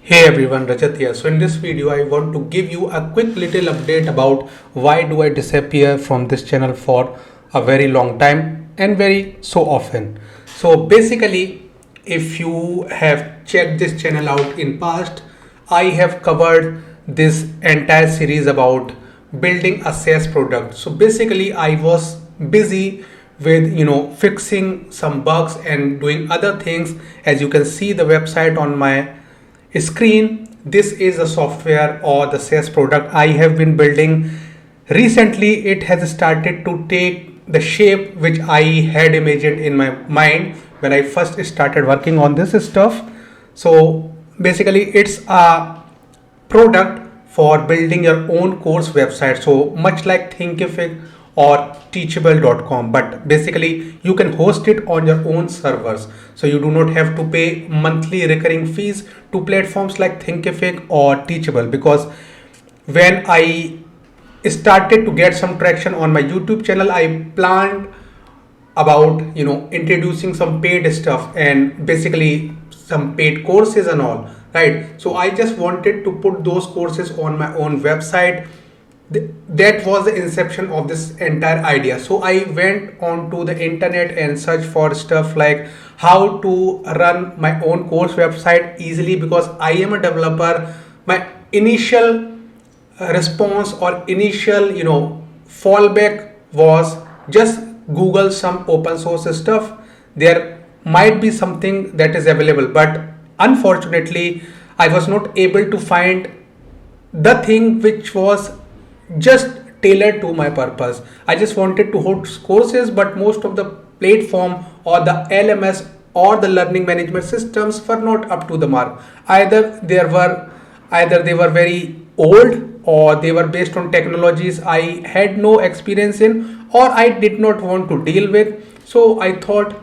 Hey everyone, Rajat here. So in this video, I want to give you a quick little update about why do I disappear from this channel for a very long time and very so often. So basically, if you have checked this channel out in past, I have covered this entire series about building a SaaS product. So basically, I was busy with fixing some bugs and doing other things. As you can see the website on my screen, this is a software or the SaaS product I have been building. Recently it has started to take the shape which I had imagined in my mind when I first started working on this stuff. So basically it's a product for building your own course website, so much like Thinkific or teachable.com, but basically you can host it on your own servers, so you do not have to pay monthly recurring fees to platforms like Thinkific or Teachable. Because when I started to get some traction on my YouTube channel, I planned about introducing some paid stuff and basically some paid courses and all, right? So I just wanted to put those courses on my own website. That was the inception of this entire idea. So I went onto the internet and searched for stuff like how to run my own course website easily, because I am a developer. My initial response or initial fallback was just Google some open source stuff. There might be something that is available, but unfortunately I was not able to find the thing which was just tailored to my purpose. I just wanted to host courses, but most of the platform or the LMS or the learning management systems were not up to the mark. Either they were very old, or they were based on technologies I had no experience in or I did not want to deal with. So I thought,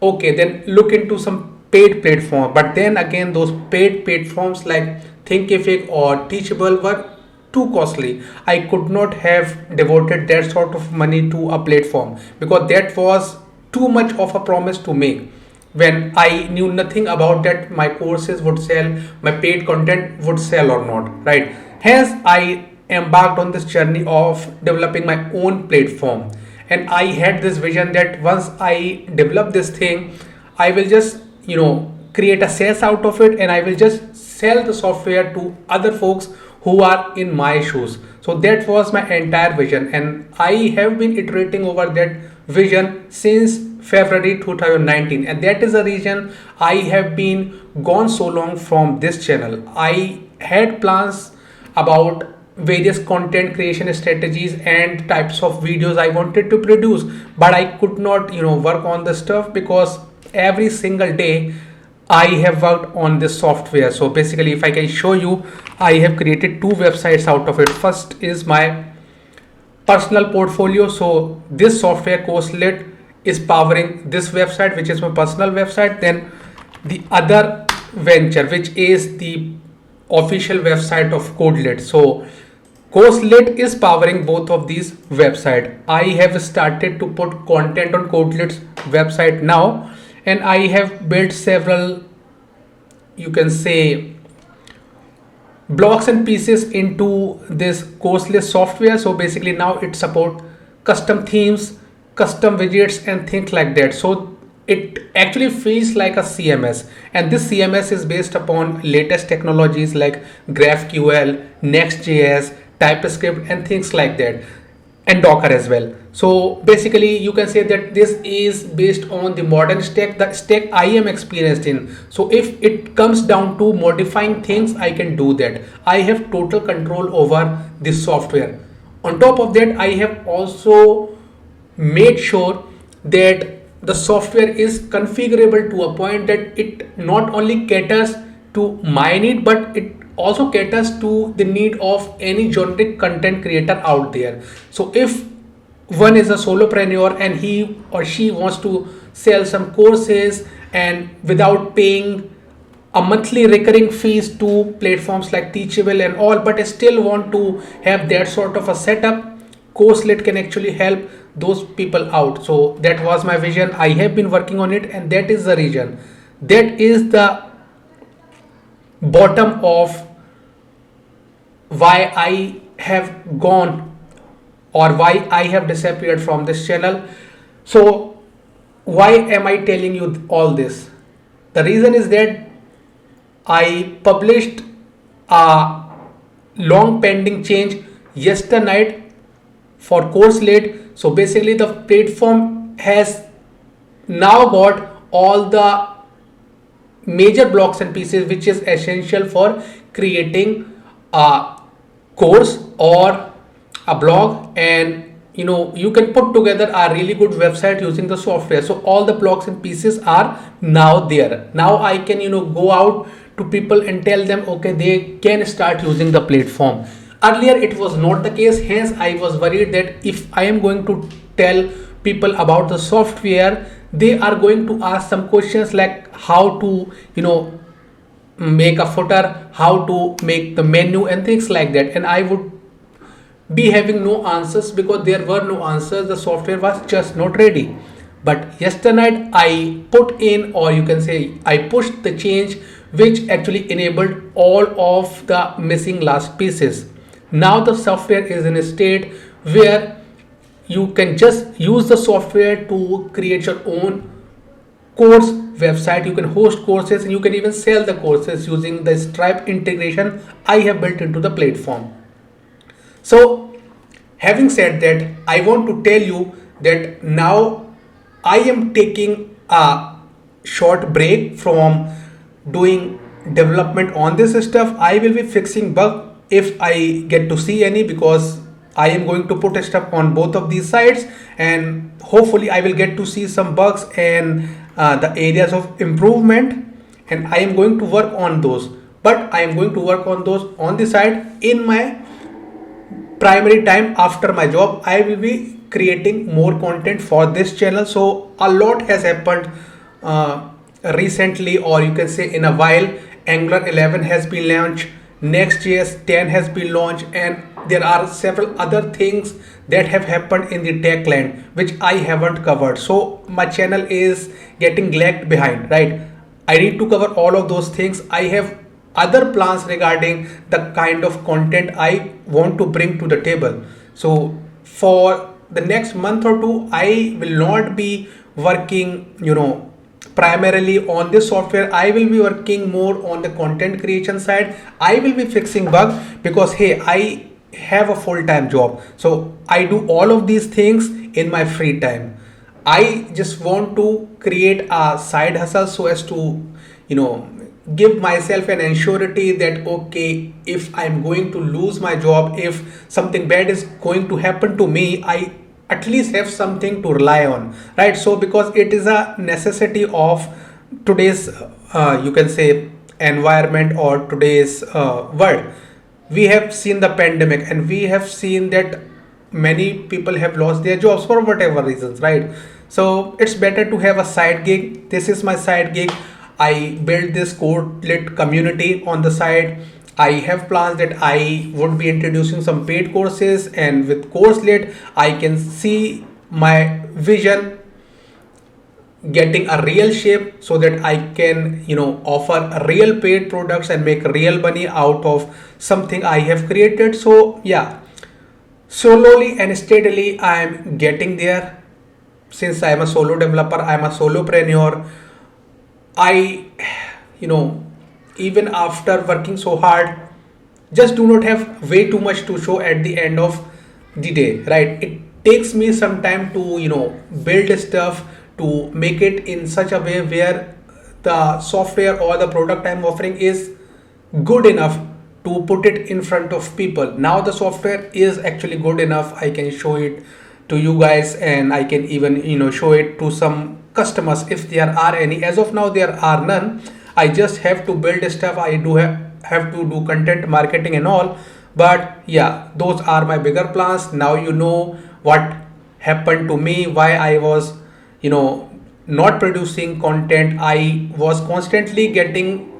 okay, then look into some paid platform. But then again, those paid platforms like Thinkific or Teachable were too costly. I could not have devoted that sort of money to a platform because that was too much of a promise to make when I knew nothing about that my courses would sell, my paid content would sell or not, right? Hence, I embarked on this journey of developing my own platform. And I had this vision that once I develop this thing, I will just, create a SaaS out of it, and I will just sell the software to other folks who are in my shoes. So that was my entire vision, and I have been iterating over that vision since February 2019, and that is the reason I have been gone so long from this channel. I had plans about various content creation strategies and types of videos I wanted to produce, but I could not work on the stuff because every single day I have worked on this software. So basically, if I can show you, I have created two websites out of it. First is my personal portfolio. So this software Courselet is powering this website, which is my personal website. Then the other venture, which is the official website of Codelet. So Courselet is powering both of these websites. I have started to put content on Codelet's website now, and I have built several, you can say, blocks and pieces into this Courselet software. So basically now it support custom themes, custom widgets and things like that. So it actually feels like a CMS, and this CMS is based upon latest technologies like GraphQL, Next.js, TypeScript and things like that, and Docker as well. So basically you can say that this is based on the modern stack, the stack I am experienced in. So if it comes down to modifying things, I can do that. I have total control over this software. On top of that, I have also made sure that the software is configurable to a point that it not only caters to my need, but it also caters to the need of any generic content creator out there. So if one is a solopreneur and he or she wants to sell some courses and without paying a monthly recurring fees to platforms like Teachable and all, but still want to have that sort of a setup, Courselet can actually help those people out. So that was my vision. I have been working on it, and that is the reason. That is the bottom of why I have gone or why I have disappeared from this channel. So, why am I telling you all this? The reason is that I published a long pending change yesterday night for CourseLate. So basically, the platform has now got all the major blocks and pieces which is essential for creating a course or a blog, and you can put together a really good website using the software. So all the blocks and pieces are now there. Now I can go out to people and tell them, okay, they can start using the platform. Earlier it was not the case, hence I was worried that if I am going to tell people about the software, they are going to ask some questions like how to make a footer, how to make the menu and things like that, and I would be having no answers because there were no answers. The software was just not ready. But yesterday night I put in, or you can say I pushed the change which actually enabled all of the missing last pieces. Now the software is in a state where you can just use the software to create your own course website. You can host courses and you can even sell the courses using the Stripe integration I have built into the platform. So, having said that, I want to tell you that now I am taking a short break from doing development on this stuff. I will be fixing bug if I get to see any, because I am going to put stuff on both of these sites, and hopefully I will get to see some bugs and the areas of improvement, and I am going to work on those. But I am going to work on those on the side in my primary time after my job. I will be creating more content for this channel. So a lot has happened recently, or you can say in a while. Angular 11 has been launched, Next.js 10 has been launched, and there are several other things that have happened in the tech land which I haven't covered. So my channel is getting lagged behind, right? I need to cover all of those things. I have other plans regarding the kind of content I want to bring to the table. So for the next month or two, I will not be working, primarily on this software. I will be working more on the content creation side. I will be fixing bug because hey, I have a full-time job. So I do all of these things in my free time. I just want to create a side hustle so as to, you know, give myself an assurity that okay, if I'm going to lose my job, if something bad is going to happen to me, I at least have something to rely on, right? So because it is a necessity of today's, you can say, environment or today's world. We have seen the pandemic and we have seen that many people have lost their jobs for whatever reasons, right? So it's better to have a side gig. This is my side gig. I built this CodeLit community on the side. I have plans that I would be introducing some paid courses, and with CourseLit I can see my vision getting a real shape so that I can, offer real paid products and make real money out of something I have created. So yeah, slowly and steadily I am getting there. Since I am a solo developer, I am a solopreneur. I, you know, even after working so hard, just do not have way too much to show at the end of the day, right? It takes me some time to, build stuff, to make it in such a way where the software or the product I'm offering is good enough to put it in front of people. Now the software is actually good enough. I can show it to you guys, and I can even show it to some customers if there are any. As of now there are none. I just have to build stuff. I do have to do content marketing and all. But yeah, those are my bigger plans. Now you know what happened to me, why I was not producing content. I was constantly getting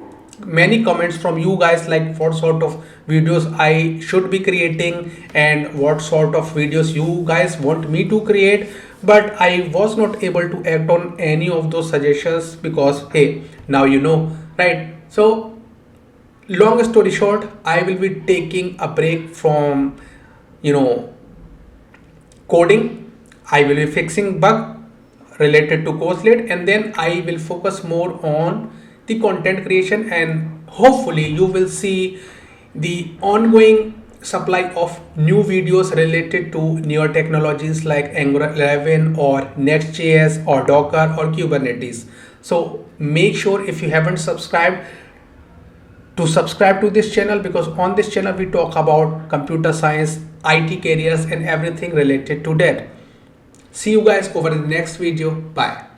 many comments from you guys like what sort of videos I should be creating and what sort of videos you guys want me to create, but I was not able to act on any of those suggestions because hey, now you know, right? So long story short, I will be taking a break from, you know, coding. I will be fixing bug related to course lead, and then I will focus more on the content creation, and hopefully you will see the ongoing supply of new videos related to newer technologies like Angular 11 or Next.js or Docker or Kubernetes. So make sure, if you haven't subscribed, to subscribe to this channel, because on this channel we talk about computer science, IT careers and everything related to that. See you guys over the next video. Bye.